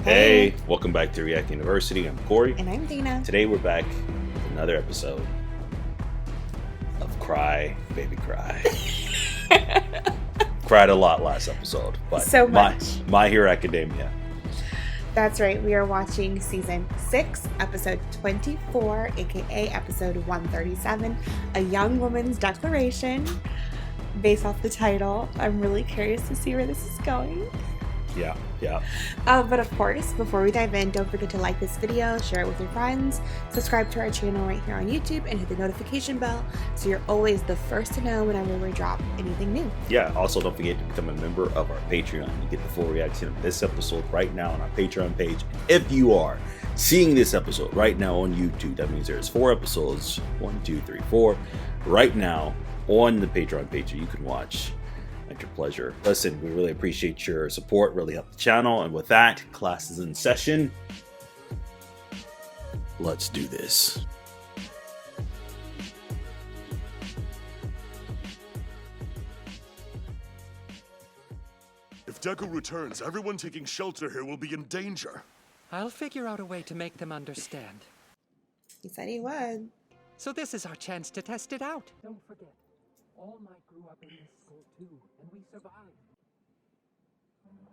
Hey, welcome back to React University. I'm Corey. And I'm Dina. Today we're back with another episode of Cry, Baby Cry. Cried a lot last episode, but so much. My Hero Academia. That's right. We are watching season 6, episode 24, aka episode 137, A Young Woman's Declaration. Based off the title, I'm really curious to see where this is going. Yeah. But of course, before we dive in, don't forget to like this video, share it with your friends, subscribe to our channel right here on YouTube, and hit the notification bell so you're always the first to know whenever we drop anything new. Yeah, also don't forget to become a member of our Patreon. You get the full reaction of this episode right now on our Patreon page. If you are seeing this episode right now on YouTube, that means there's 4 episodes, 1, 2, 3, 4, right now on the Patreon page that you can watch at your pleasure. Listen, we really appreciate your support, really help the channel. And with that, class is in session. Let's do this. If Deku returns, everyone taking shelter here will be in danger. I'll figure out a way to make them understand. He said he would. So this is our chance to test it out. Don't forget, All Might grew up in this school too, and we survived.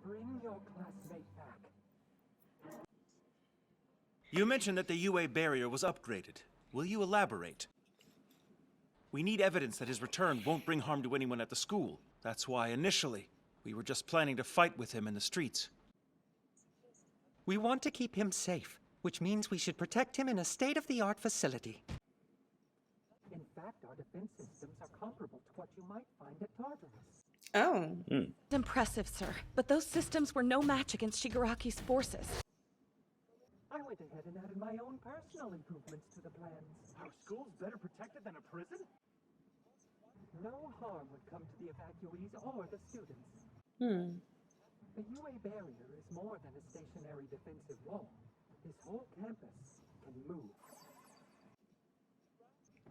Bring your classmate back. You mentioned that the UA barrier was upgraded. Will you elaborate? We need evidence that his return won't bring harm to anyone at the school. That's why, initially, we were just planning to fight with him in the streets. We want to keep him safe, which means we should protect him in a state-of-the-art facility. In fact, our defense systems are comparable to what you might find at Tartarus. Oh. Impressive, sir. But those systems were no match against Shigaraki's forces. I went ahead and added my own personal improvements to the plans. Our school's better protected than a prison? No harm would come to the evacuees or the students. The UA barrier is more than a stationary defensive wall. This whole campus can move.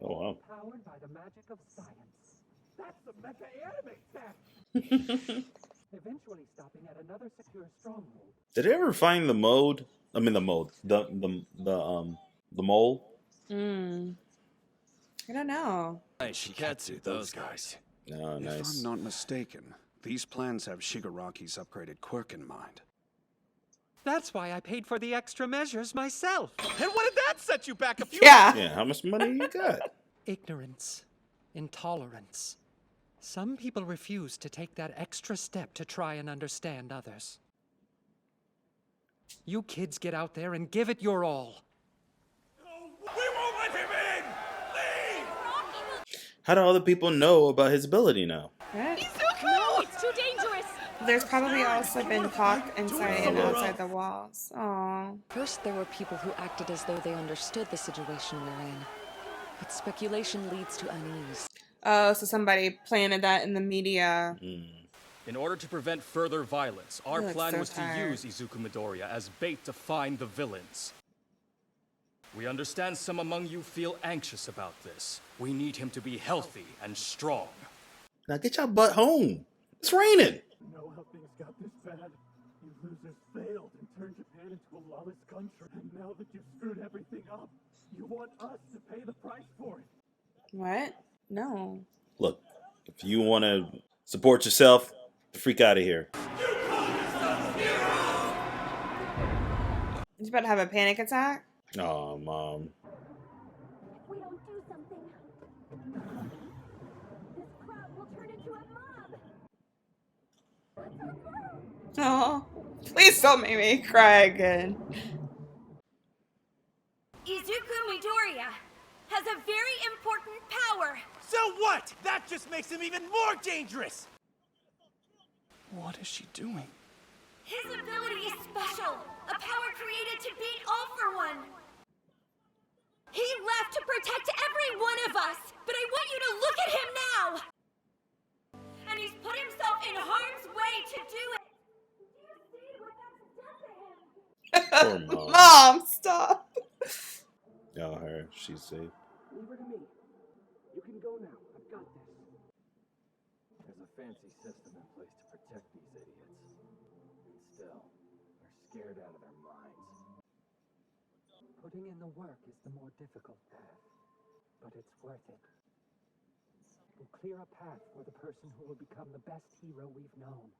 Oh, wow. Powered by the magic of science. That's the mecha anime tech! Eventually stopping at another secure stronghold. Did they ever find the mode? I mean the mole. I don't know. Shiketsu, those guys. Oh, nice. If I'm not mistaken, these plans have Shigaraki's upgraded quirk in mind. That's why I paid for the extra measures myself. And what did that set you back a few? Yeah, how much money you got? Ignorance. Intolerance. Some people refuse to take that extra step to try and understand others. You kids get out there and give it your all. We won't let him in! Leave! How do other people know about his ability now? What? No, it's too dangerous! There's probably also been talk inside and outside the walls. Aww. First, there were people who acted as though they understood the situation we're in. But speculation leads to unease. Oh, so somebody planted that in the media. In order to prevent further violence, our You look plan so was tired. to use Izuku Midoriya as bait to find the villains. We understand some among you feel anxious about this. We need him to be healthy and strong. Now get your butt home. It's raining. Know how things got this bad? You losers failed and turned Japan into a lawless country. And now that you've screwed everything up, you want us to pay the price for it. What? No. Look, if you want to support yourself, freak out of here. He's about to have a panic attack? Oh, Mom. If we don't do something, this crowd will turn into a mob. Oh, please don't make me cry again. Izuku Midoriya has a very important power. So what? That just makes him even more dangerous! What is she doing? His ability is special, a power created to beat All for One. He left to protect every one of us, but I want you to look at him now. And he's put himself in harm's way to do it. Do you see what that's done to him? Poor Mom. Mom, stop. Oh, her. She's safe. Leave her to me. You can go now. I've got this. There's a fancy system in place to protect these idiots. And still, our scared out of their minds. Putting in the work is the more difficult path, but it's worth it. We'll clear a path for the person who will become the best hero we've known.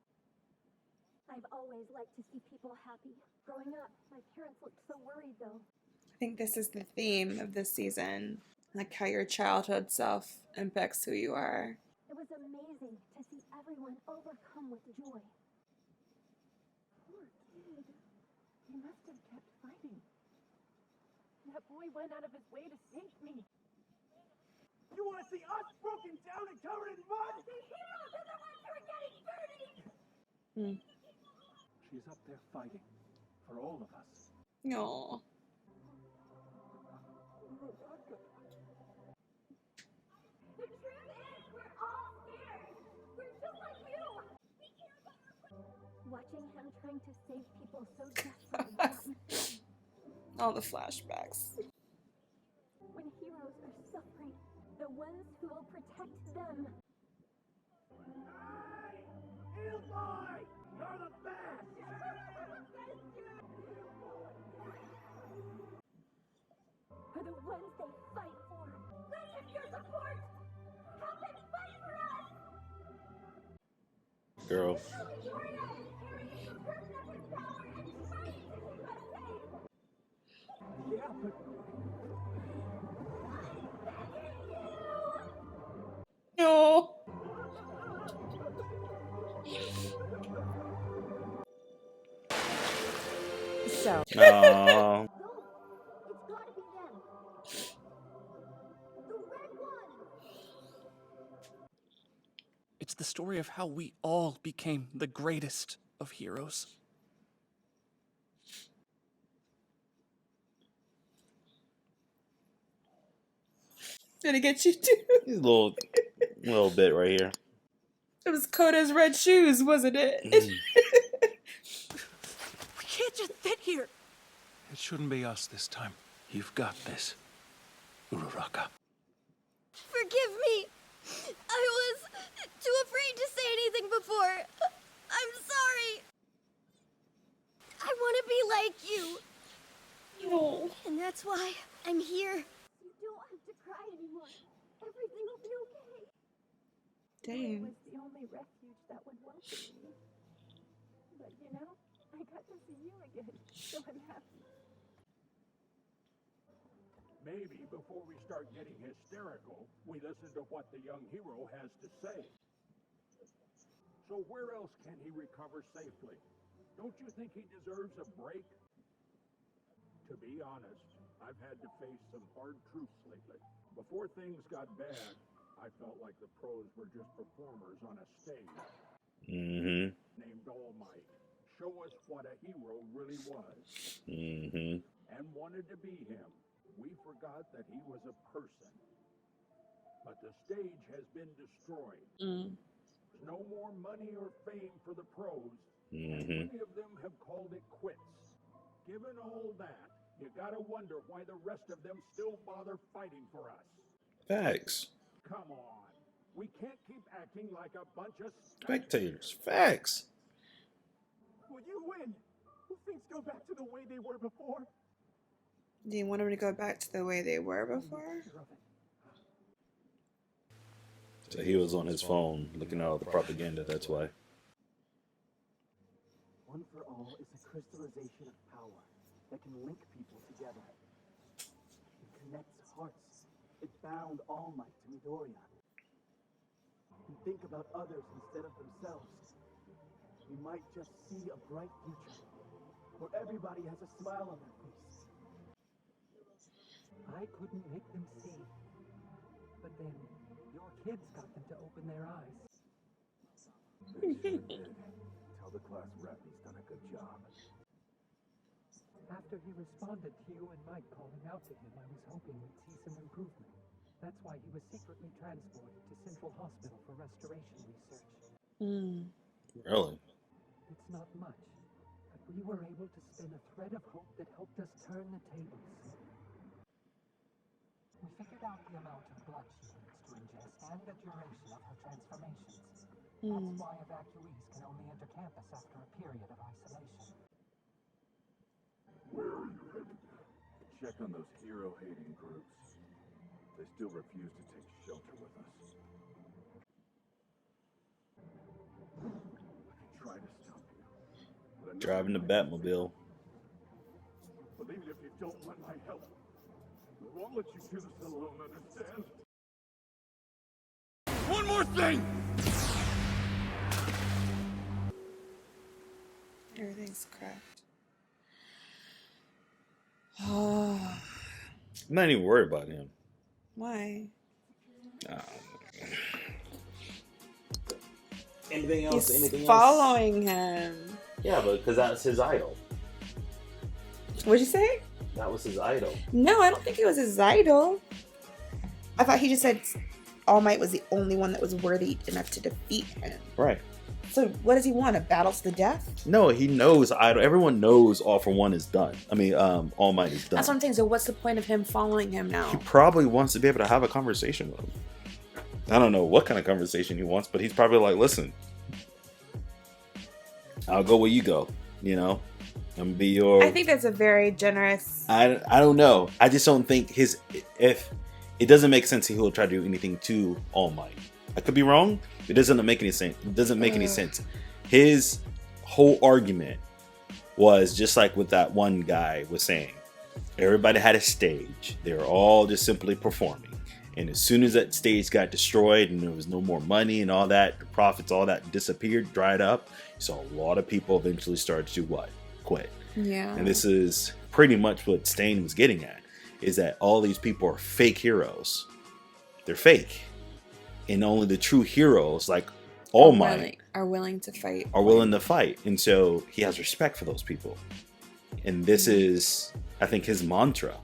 I've always liked to see people happy. Growing up, my parents looked so worried, though. I think this is the theme of this season, like how your childhood self impacts who you are. It was amazing to see everyone overcome with joy. Poor kid. He must have kept fighting. That boy went out of his way to save me. You want to see us broken down and covered in mud? The heroes are the ones who are getting dirty! She's up there fighting for all of us. No. The truth is, we're all scared. We're just like you. We care about our... Watching him trying to save people so desperately. All the flashbacks. When heroes are suffering, the ones who will protect them. Eli! You're the best! Are the ones they fight for. Lend him your support! Help him fight for us! Girl. Victoria is carrying the burden of his power and trying to keep us safe! Yeah, but No. So. Aww. No! It's gotta be them! The red one! It's the story of how we all became the greatest of heroes. Did it get you too? A little bit right here. It was Koda's red shoes, wasn't it? We can't just sit here. It shouldn't be us this time. You've got this, Uraraka. Forgive me! I was too afraid to say anything before. I'm sorry. I want to be like you. No. And that's why I'm here. You don't have to cry anymore. Everything will be okay. Dang. It was the only refuge that would welcome me. But you know, I got to see you again, so I'm happy. Maybe before we start getting hysterical, we listen to what the young hero has to say. So where else can he recover safely? Don't you think he deserves a break? To be honest, I've had to face some hard truths lately. Before things got bad, I felt like the pros were just performers on a stage. Named All Might. Show us what a hero really was. And wanted to be him. We forgot that he was a person. But the stage has been destroyed. There's no more money or fame for the pros. And many of them have called it quits. Given all that, you gotta wonder why the rest of them still bother fighting for us. Facts. Come on. We can't keep acting like a bunch of Spectators. Facts. Will you win? Will things go back to the way they were before? Do you want them to go back to the way they were before? So he was on his phone looking at all the propaganda, that's why. One for All is a crystallization of power that can link people together. It connects hearts. It bound All Might to Midoriya. And think about others instead of themselves. We might just see a bright future, where everybody has a smile on their face. I couldn't make them see, but then your kids got them to open their eyes. They sure did. Tell the class rep he's done a good job. After he responded to you and Mike calling out to him, I was hoping we'd see some improvement. That's why he was secretly transported to Central Hospital for restoration research. Really? It's not much, but we were able to spin a thread of hope that helped us turn the tables. We figured out the amount of blood she needs to ingest and the duration of her transformations. That's why evacuees can only enter campus after a period of isolation. Where are you headed? Check on those hero-hating groups. They still refuse to take shelter with us. I try to stop you. But I know Driving the you Batmobile. But even if you don't want my help, I won't let you do this alone, understand? One more thing! Everything's cracked. Oh, I'm not even worried about him. why? Anything else? He's Anything else? following him. Yeah, but because that's his idol. What'd you say? That was his idol. No, I don't think it was his idol. I thought he just said All Might was the only one that was worthy enough to defeat him. Right. So what does he want? A battle to the death? No, he knows idol. Everyone knows All for One is done. I mean, All Might is done. That's what I'm saying. So what's the point of him following him He now? probably wants to be able to have a conversation with him. I don't know what kind of conversation he wants, but he's probably like, listen, I'll go where you go. You know, I'm gonna be your. I think that's a very generous. I don't know. I just don't think if it doesn't make sense, he will try to do anything to All Might. I could be wrong. It doesn't make any sense. It doesn't make any sense. His whole argument was just like what that one guy was saying. Everybody had a stage. They were all just simply performing. And as soon as that stage got destroyed and there was no more money and all that, the profits, all that disappeared, dried up, you saw a lot of people eventually start to what? Quit. Yeah. And this is pretty much what Stain was getting at, is that all these people are fake heroes. They're fake. And only the true heroes, like All Might, are willing to fight. are willing to fight. And so he has respect for those people. And this is, I think, his mantra.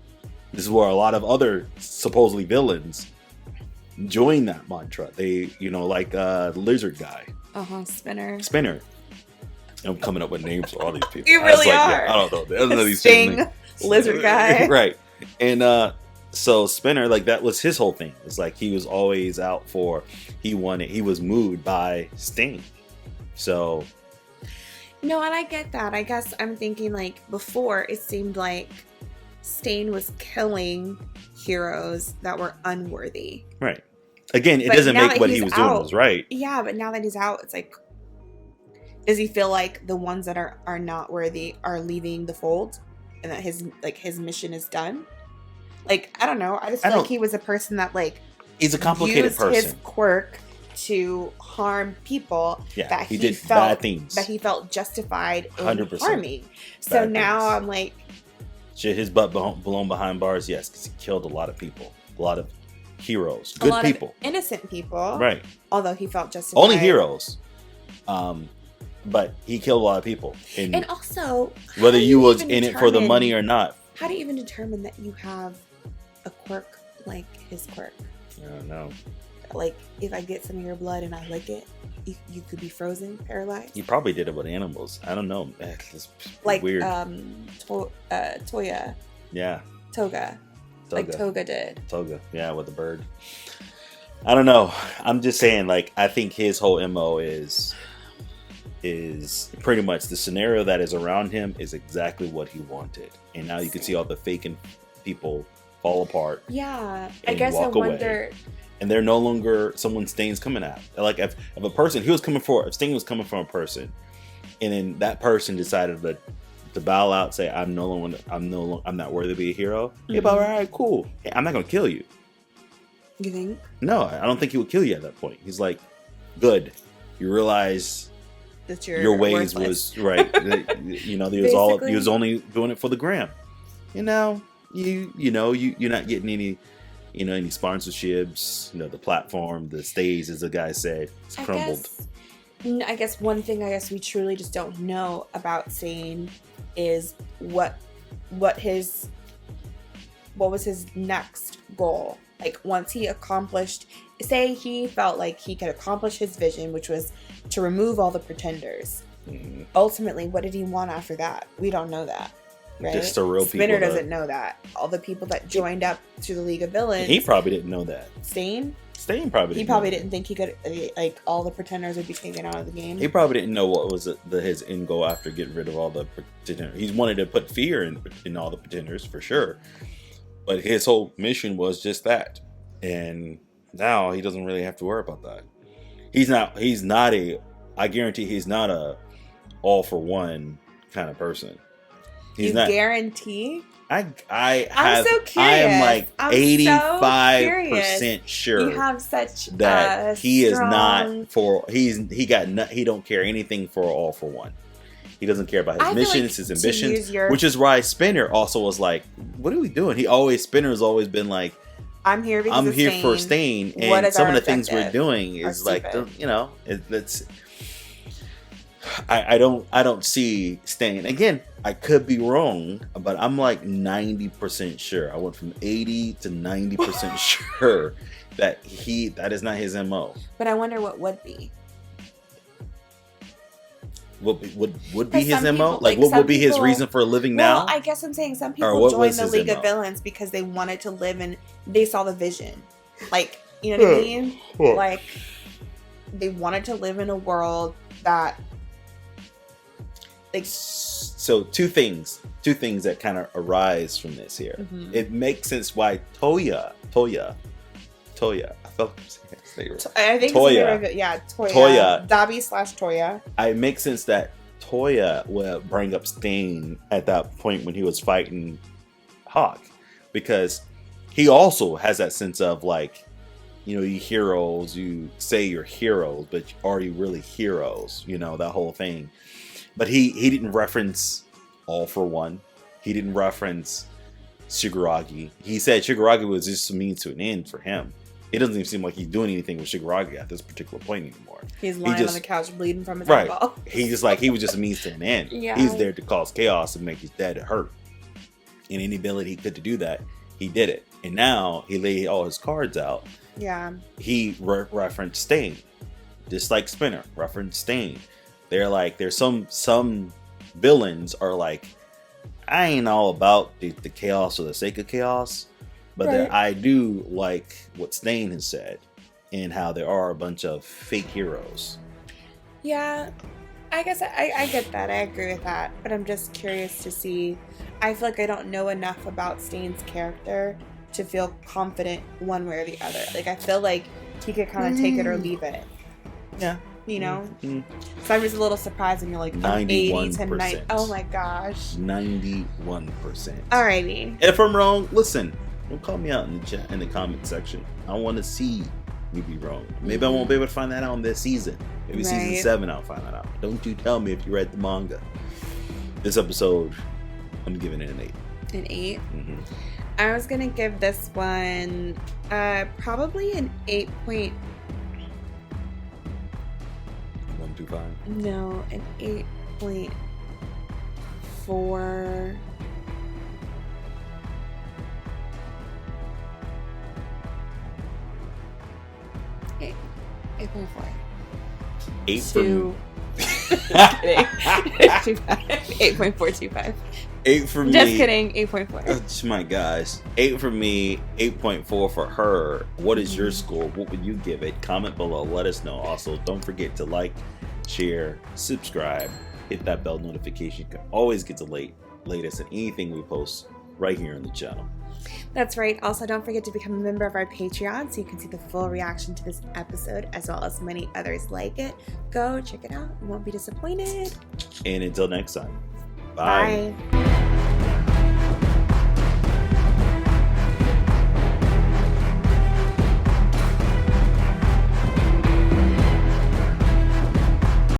This is where a lot of other supposedly villains join that mantra. They, you know, like the lizard guy. Spinner. I'm coming up with names for all these people. You I was really like, are. yeah, I don't know. I don't know these Sting, names. lizard guy. Right. And so Spinner, like, that was his whole thing. It's like he was always out for, he was moved by Sting. So. No, and I get that. I guess I'm thinking, like, before it seemed like Stain was killing heroes that were unworthy. Right. Again, it But doesn't now make that what he he's was doing out- was right. Yeah, but now that he's out, it's like, does he feel like the ones that are not worthy are leaving the fold, and that his mission is done? Like, I don't know. I just feel like he was a person that, like, He's a complicated used person. his quirk to harm people Yeah, that he did felt bad things. that he felt justified in 100% harming. So bad now things. I'm like, Should his butt blown behind bars? Yes, because he killed a lot of people. A lot of heroes. a Good lot people. of innocent people, Right. Although he felt justified. Only heroes. But he killed a lot of people. And And also, whether how do you was even in it for the determine- money or not. How do you even determine that you have a quirk like his quirk? I don't know. Like, if I get some of your blood and I lick it, you could be frozen, paralyzed. He probably did it with animals. I don't know. It's Like weird. Toga. Yeah. Toga. Like Toga did. Toga. Yeah, with the bird. I don't know. I'm just saying, like, I think his whole MO is pretty much the scenario that is around him is exactly what he wanted. And now you can see all the faking people fall apart. Yeah. I And guess I walk away. wonder. And they're no longer someone Stain's coming at. Like, if a person, if Stain was coming from a person, and then that person decided to bow out, say, I'm not worthy to be a hero. Hey, but all right, cool. Hey, I'm not gonna kill you. You think? No, I don't think he would kill you at that point. He's like, good. You realize That your ways worthless. was right. You know, he was only doing it for the gram. You know, you're not getting any, any sponsorships. You know, the platform, the stage, as the guy said, it's crumbled. I guess one thing we truly just don't know about Stain is what was his next goal. Like, once he accomplished, say he felt like he could accomplish his vision, which was to remove all the pretenders. Ultimately, what did he want after that? We don't know that. Right? Just the real people. Spinner doesn't know that. All the people that joined up to the League of Villains. He probably didn't know that. Stain? Stain probably. He probably didn't think he could, like, all the pretenders would be taken out of the game. He probably didn't know what was his end goal after getting rid of all the pretenders. He wanted to put fear in all the pretenders for sure, but his whole mission was just that. And now he doesn't really have to worry about that. He's not a. I guarantee he's not a all for one kind of person. He's not. Guarantee. I'm so curious. I am like I'm 85% sure you have such that he is strong... not for. He don't care anything for all for one. He doesn't care about his missions, his ambitions, which is why Spinner also was like, "What are we doing?" Spinner's always been like, I'm here for Stain, and some of the things we're doing is like, it's. I don't see Stain. Again, I could be wrong, but I'm like 90% sure. I went from 80 to 90% sure that is not his MO. But I wonder what would be. Would be his MO? Like, what would be his reason for living now? Well, I guess I'm saying some people joined the League of Villains because they wanted to live in. They saw the vision, like, you know what I mean? Like, they wanted to live in a world that. So two things that kind of arise from this here. Mm-hmm. It makes sense why Toya. I felt like I'm saying it. I think Toya. Toya. Dabi/Toya. It makes sense that Toya will bring up Stain at that point when he was fighting Hawk, because he also has that sense of like, you heroes. You say you're heroes, but are you really heroes? That whole thing. But he didn't reference All for One. He didn't reference Shigaraki. He said Shigaraki was just a means to an end for him. It doesn't even seem like he's doing anything with Shigaraki at this particular point anymore. He's lying on the couch bleeding from his eyeball. He was just a means to an end. Yeah. He's there to cause chaos and make his dad hurt. And any ability he could to do that, he did it. And now he laid all his cards out. Yeah. He referenced Stain. Just like Spinner referenced Stain. They're like, there's some villains are like, I ain't all about the chaos for the sake of chaos, but I do like what Stain has said and how there are a bunch of fake heroes. Yeah, I guess I get that. I agree with that. But I'm just curious to see. I feel like I don't know enough about Stain's character to feel confident one way or the other. Like, I feel like he could kind of take it or leave it. Yeah. Mm-hmm. So I'm just a little surprised when you're like 91%. 80 to 90. Oh my gosh. 91%. Alrighty. If I'm wrong, listen. Don't call me out in the chat, in the comment section. I want to see me be wrong. Maybe I won't be able to find that out in this season. Maybe season 7 I'll find that out. Don't you tell me if you read the manga. This episode, I'm giving it an 8. An 8? Mm-hmm. I was gonna give this one probably an 8.125. No, an 8.4. 8.4. 8 for 8.425. 8 for me. Just kidding. 8.4. Oh my gosh. 8 for me. 8.4 for her. What is your score? What would you give it? Comment below. Let us know. Also, don't forget to like, share, subscribe, hit that bell notification. You can always get the latest on anything we post right here on the channel. That's right. Also, don't forget to become a member of our Patreon so you can see the full reaction to this episode as well as many others like it. Go check it out. You won't be disappointed. And until next time. Bye. Bye.